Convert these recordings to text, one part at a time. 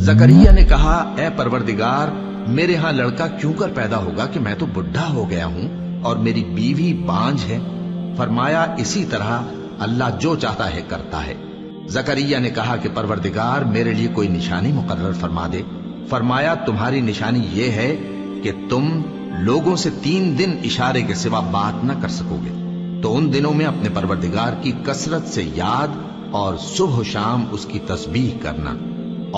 زکریا نے کہا اے پروردگار میرے ہاں لڑکا کیوں کر پیدا ہوگا کہ میں تو بڈھا ہو گیا ہوں اور میری بیوی بانجھ ہے۔ فرمایا اسی طرح اللہ جو چاہتا ہے کرتا ہے۔ زکریا نے کہا کہ پروردگار میرے لیے کوئی نشانی مقرر فرما دے۔ فرمایا تمہاری نشانی یہ ہے کہ تم لوگوں سے 3 دن اشارے کے سوا بات نہ کر سکو گے، تو ان دنوں میں اپنے پروردگار کی کثرت سے یاد اور صبح و شام اس کی تسبیح کرنا۔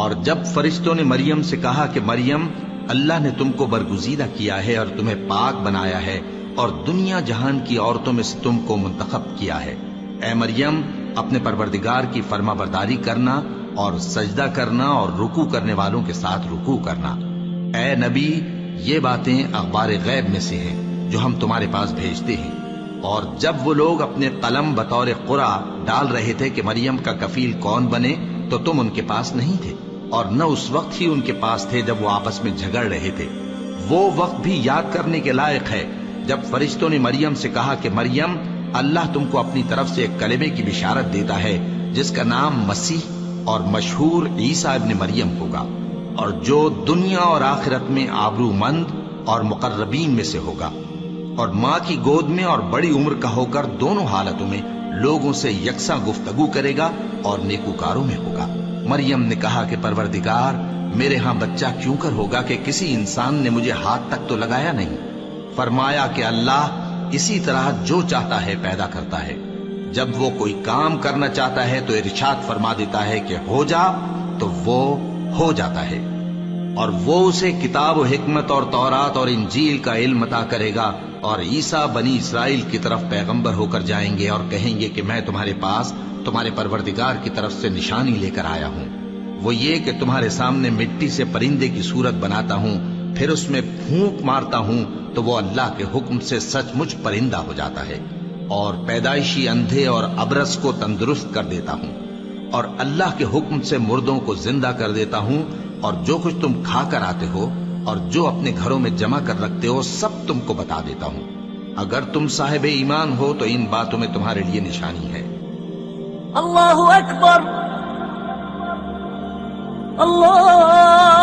اور جب فرشتوں نے مریم سے کہا کہ مریم اللہ نے تم کو برگزیدہ کیا ہے اور تمہیں پاک بنایا ہے اور دنیا جہان کی عورتوں میں سے تم کو منتخب کیا ہے، اے مریم اپنے پروردگار کی فرما برداری کرنا اور سجدہ کرنا اور رکوع کرنے والوں کے ساتھ رکوع کرنا۔ اے نبی یہ باتیں اخبار غیب میں سے ہیں جو ہم تمہارے پاس بھیجتے ہیں۔ اور جب وہ لوگ اپنے قلم بطور قرعہ ڈال رہے تھے کہ مریم کا کفیل کون بنے تو تم ان کے پاس نہیں تھے، اور نہ اس وقت ہی ان کے پاس تھے جب وہ آپس میں جھگڑ رہے تھے۔ وہ وقت بھی یاد کرنے کے لائق ہے جب فرشتوں نے مریم سے کہا کہ مریم اللہ تم کو اپنی طرف سے ایک کلمے کی بشارت دیتا ہے جس کا نام مسیح اور مشہور عیسیٰ ابن مریم ہوگا، اور جو دنیا اور آخرت میں آبرو مند اور مقربین میں سے ہوگا، اور ماں کی گود میں اور بڑی عمر کا ہو کر دونوں حالتوں میں لوگوں سے یکساں گفتگو کرے گا اور نیکوکاروں میں ہوگا۔ مریم نے کہا کہ پروردگار میرے ہاں بچہ کیوں کر ہوگا کہ کسی انسان نے مجھے ہاتھ تک تو لگایا نہیں۔ فرمایا کہ اللہ اسی طرح جو چاہتا ہے پیدا کرتا ہے، جب وہ کوئی کام کرنا چاہتا ہے تو ارشاد فرما دیتا ہے کہ ہو جا تو وہ ہو جاتا ہے۔ اور وہ اسے کتاب و حکمت اور تورات اور انجیل کا علم عطا کرے گا، اور عیسیٰ بنی اسرائیل کی طرف پیغمبر ہو کر جائیں گے اور کہیں گے کہ میں تمہارے پاس تمہارے پروردگار کی طرف سے نشانی لے کر آیا ہوں، وہ یہ کہ تمہارے سامنے مٹی سے پرندے کی صورت بناتا ہوں، پھر اس میں پھونک مارتا ہوں تو وہ اللہ کے حکم سے سچ مچ پرندہ ہو جاتا ہے، اور پیدائشی اندھے اور ابرص کو تندرست کر دیتا ہوں، اور اللہ کے حکم سے مردوں کو زندہ کر دیتا ہوں، اور جو کچھ تم کھا کر آتے ہو اور جو اپنے گھروں میں جمع کر رکھتے ہو سب تم کو بتا دیتا ہوں۔ اگر تم صاحب ایمان ہو تو ان باتوں میں تمہارے لیے نشانی ہے۔ اللہ اکبر، اللہ